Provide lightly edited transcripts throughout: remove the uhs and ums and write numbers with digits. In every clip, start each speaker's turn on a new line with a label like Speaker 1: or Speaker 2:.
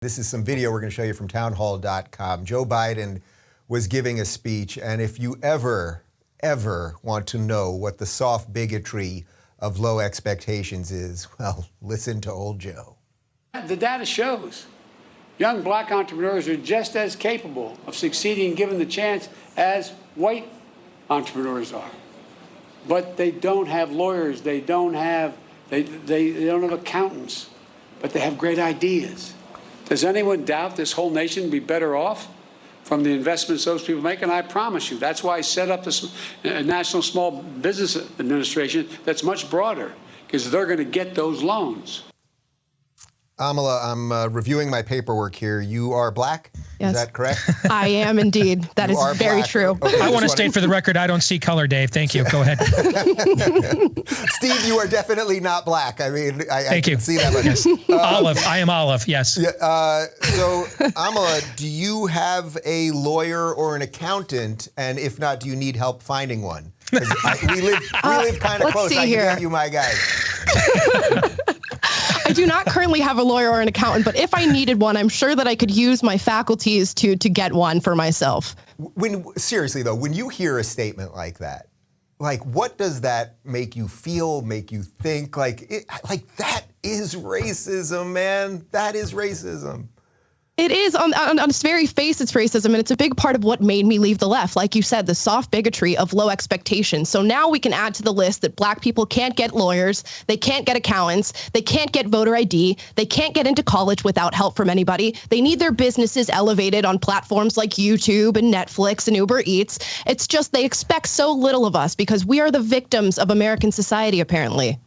Speaker 1: This is some video we're going to show you from townhall.com. Joe Biden was giving a speech, and if you ever want to know what the soft bigotry of low expectations is, well, listen to old Joe.
Speaker 2: The data shows young black entrepreneurs are just as capable of succeeding given the chance as white entrepreneurs are. But they don't have lawyers, they don't have accountants, but they have great ideas. Does anyone doubt this whole nation would be better off from the investments those people make? And I promise you, that's why I set up this National Small Business Administration that's much broader, because they're going to get those loans.
Speaker 1: Amala, I'm reviewing my paperwork here. You are black?
Speaker 3: Yes.
Speaker 1: Is that correct?
Speaker 3: I am indeed. That is very
Speaker 1: black.
Speaker 3: true.
Speaker 1: Okay,
Speaker 4: I want to state for the record, I don't see color, Dave. Thank you. Go ahead.
Speaker 1: Steve, you are definitely not black. I mean, I can see that.
Speaker 4: Yes. Olive. I am olive. Yes.
Speaker 1: Yeah, so, Amala, do you have a lawyer or an accountant? And if not, do you need help finding one? We live kind of close. I can get you my guys.
Speaker 3: I do not currently have a lawyer or an accountant, but if I needed one, I'm sure that I could use my faculties to get one for myself.
Speaker 1: Seriously, though, when you hear a statement like that, like, what does that make you feel, make you think? Like that is racism, man. That is racism.
Speaker 3: It is, on its very face, it's racism, and it's a big part of what made me leave the left. Like you said, the soft bigotry of low expectations. So now we can add to the list that black people can't get lawyers, they can't get accountants, they can't get voter ID, they can't get into college without help from anybody. They need their businesses elevated on platforms like YouTube and Netflix and Uber Eats. It's just they expect so little of us because we are the victims of American society, apparently.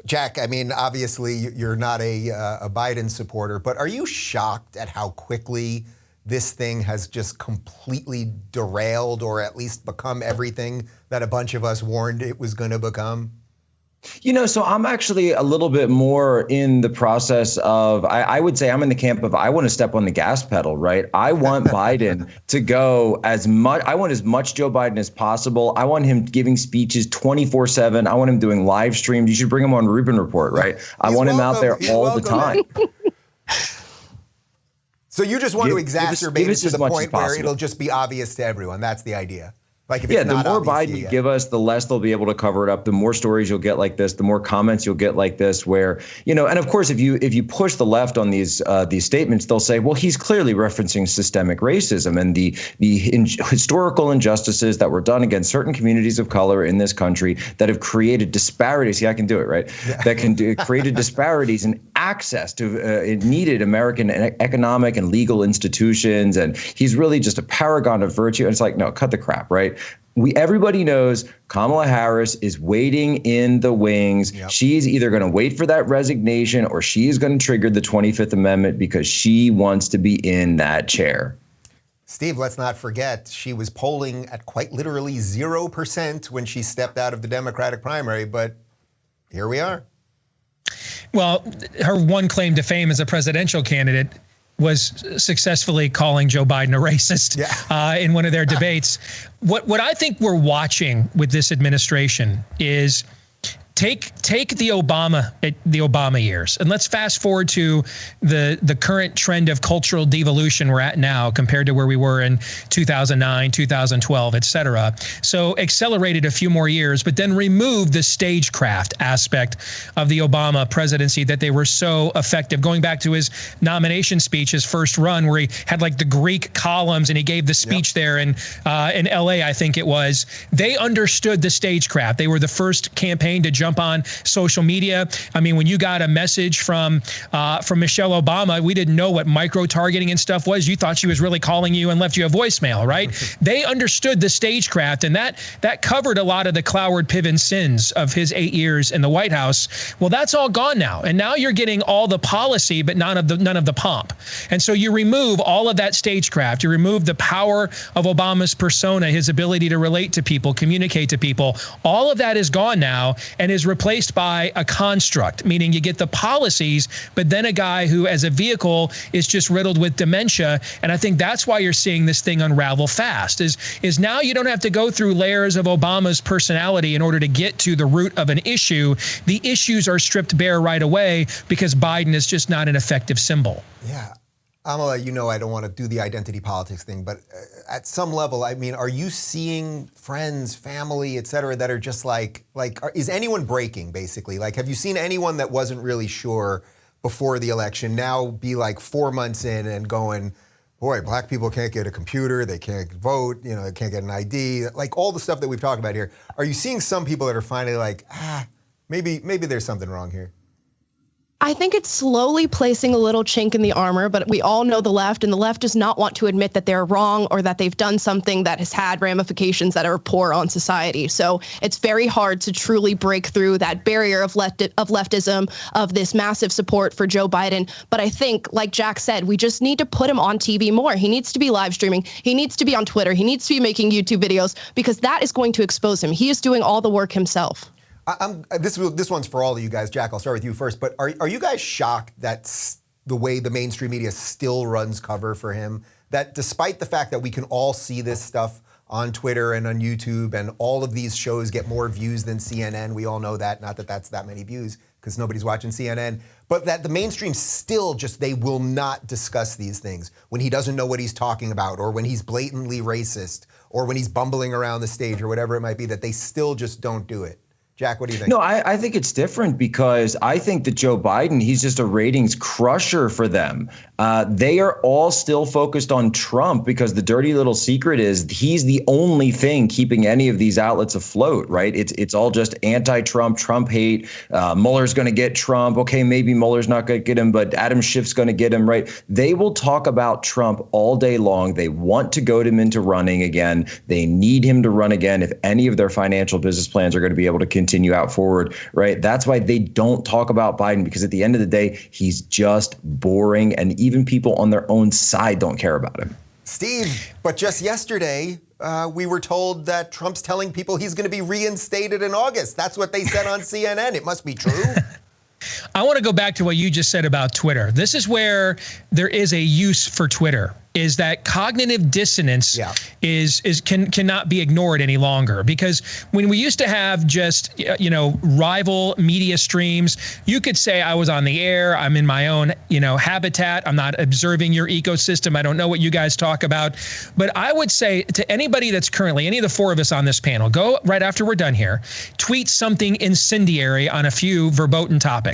Speaker 1: Jack, I mean, obviously you're not a Biden supporter, but are you shocked at how quickly this thing has just completely derailed or at least become everything that a bunch of us warned it was going to become?
Speaker 5: You know, so I'm actually a little bit more in the process of, I would say I'm in the camp of, I want to step on the gas pedal, right? I want Biden to go I want as much Joe Biden as possible. I want him giving speeches 24/7. I want him doing live streams. You should bring him on Rubin Report, right? I want him out there all the time.
Speaker 1: So you just want to exacerbate it to the point where it'll just be obvious to everyone. That's the idea. Like if it's
Speaker 5: the more Biden you give us, the less they'll be able to cover it up. The more stories you'll get like this, the more comments you'll get like this, where, you know, and of course, if you push the left on these statements, they'll say, well, he's clearly referencing systemic racism and the historical injustices that were done against certain communities of color in this country that have created disparities. See, I can do it, right? Yeah. That created disparities in access to needed American economic and legal institutions. And he's really just a paragon of virtue. And it's like, no, cut the crap, right? Everybody knows Kamala Harris is waiting in the wings. Yep. She's either going to wait for that resignation or she's going to trigger the 25th Amendment because she wants to be in that chair.
Speaker 1: Steve, let's not forget, she was polling at quite literally 0% when she stepped out of the Democratic primary, but here we are.
Speaker 4: Well, her one claim to fame as a presidential candidate was successfully calling Joe Biden a racist in one of their debates. What I think we're watching with this administration is take the Obama years, and let's fast forward to the current trend of cultural devolution we're at now compared to where we were in 2009, 2012, et cetera. So accelerated a few more years, but then removed the stagecraft aspect of the Obama presidency that they were so effective. Going back to his nomination speech, his first run, where he had like the Greek columns and he gave the speech there in LA, I think it was. They understood the stagecraft. They were the first campaign to jump on social media. I mean, when you got a message from Michelle Obama, we didn't know what micro-targeting and stuff was. You thought she was really calling you and left you a voicemail, right? They understood the stagecraft, and that covered a lot of the Cloward Piven sins of his 8 years in the White House. Well, that's all gone now, and now you're getting all the policy, but none of the pomp. And so you remove all of that stagecraft. You remove the power of Obama's persona, his ability to relate to people, communicate to people. All of that is gone now, and is replaced by a construct, meaning you get the policies, but then a guy who as a vehicle is just riddled with dementia. And I think that's why you're seeing this thing unravel fast is now you don't have to go through layers of Obama's personality in order to get to the root of an issue. The issues are stripped bare right away because Biden is just not an effective symbol.
Speaker 1: Yeah. Amala, you know I don't want to do the identity politics thing, but at some level, I mean, are you seeing friends, family, et cetera, that are just is anyone breaking, basically? Like, have you seen anyone that wasn't really sure before the election now be like 4 months in and going, boy, black people can't get a computer, they can't vote, they can't get an ID, like all the stuff that we've talked about here. Are you seeing some people that are finally like, maybe there's something wrong here?
Speaker 3: I think it's slowly placing a little chink in the armor, but we all know the left, and the left does not want to admit that they're wrong or that they've done something that has had ramifications that are poor on society. So it's very hard to truly break through that barrier of leftism, of this massive support for Joe Biden. But I think, like Jack said, we just need to put him on TV more. He needs to be live streaming. He needs to be on Twitter. He needs to be making YouTube videos, because that is going to expose him. He is doing all the work himself.
Speaker 1: This one's for all of you guys. Jack, I'll start with you first. But are you guys shocked that the way the mainstream media still runs cover for him? That despite the fact that we can all see this stuff on Twitter and on YouTube, and all of these shows get more views than CNN, we all know that. Not that that's that many views, because nobody's watching CNN. But that the mainstream still they will not discuss these things when he doesn't know what he's talking about, or when he's blatantly racist, or when he's bumbling around the stage, or whatever it might be, that they still just don't do it. Jack, what do you think?
Speaker 5: No, I think it's different, because I think that Joe Biden, he's just a ratings crusher for them. They are all still focused on Trump, because the dirty little secret is he's the only thing keeping any of these outlets afloat, right? It's all just anti-Trump, Trump hate. Mueller's going to get Trump. Okay, maybe Mueller's not going to get him, but Adam Schiff's going to get him, right? They will talk about Trump all day long. They want to goad him into running again. They need him to run again if any of their financial business plans are going to be able to continue out forward, right? That's why they don't talk about Biden, because at the end of the day, he's just boring, and even people on their own side don't care about him.
Speaker 1: Steve, but just yesterday, we were told that Trump's telling people he's going to be reinstated in August. That's what they said on CNN. It must be true.
Speaker 4: I want to go back to what you just said about Twitter. This is where there is a use for Twitter, is that cognitive dissonance cannot be ignored any longer. Because when we used to have just, rival media streams, you could say I was on the air, I'm in my own, habitat, I'm not observing your ecosystem, I don't know what you guys talk about. But I would say to anybody that's currently, any of the four of us on this panel, go right after we're done here, tweet something incendiary on a few verboten topics.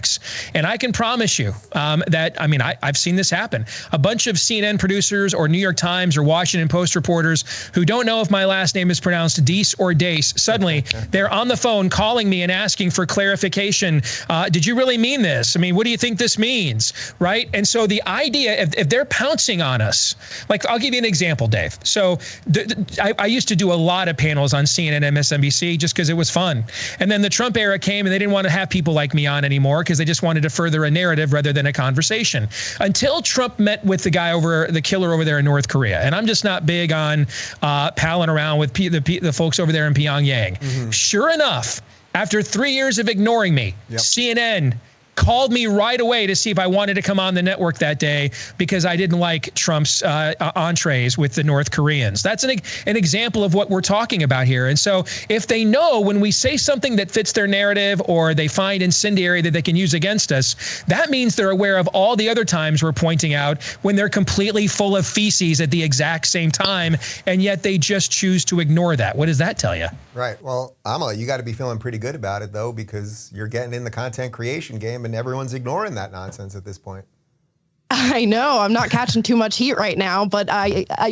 Speaker 4: And I can promise you I've seen this happen. A bunch of CNN producers or New York Times or Washington Post reporters who don't know if my last name is pronounced Deace or Dace, suddenly they're on the phone calling me and asking for clarification. Did you really mean this? I mean, what do you think this means? Right? And so the idea, if they're pouncing on us, like I'll give you an example, Dave. So I used to do a lot of panels on CNN and MSNBC just because it was fun. And then the Trump era came and they didn't want to have people like me on anymore because they just wanted to further a narrative rather than a conversation. Until Trump met with the killer over there in North Korea. And I'm just not big on palling around with the folks over there in Pyongyang. Mm-hmm. Sure enough, after 3 years of ignoring me, CNN called me right away to see if I wanted to come on the network that day because I didn't like Trump's entrees with the North Koreans. That's an example of what we're talking about here. And so if they know when we say something that fits their narrative or they find incendiary that they can use against us, that means they're aware of all the other times we're pointing out when they're completely full of feces at the exact same time, and yet they just choose to ignore that. What does that tell you?
Speaker 1: Right. Well, Amala, you got to be feeling pretty good about it, though, because you're getting in the content creation game and everyone's ignoring that nonsense at this point.
Speaker 3: I know I'm not catching too much heat right now, but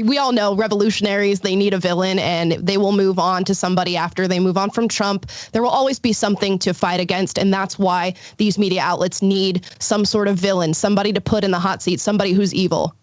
Speaker 3: we all know revolutionaries, they need a villain and they will move on to somebody after they move on from Trump. There will always be something to fight against. And that's why these media outlets need some sort of villain, somebody to put in the hot seat, somebody who's evil.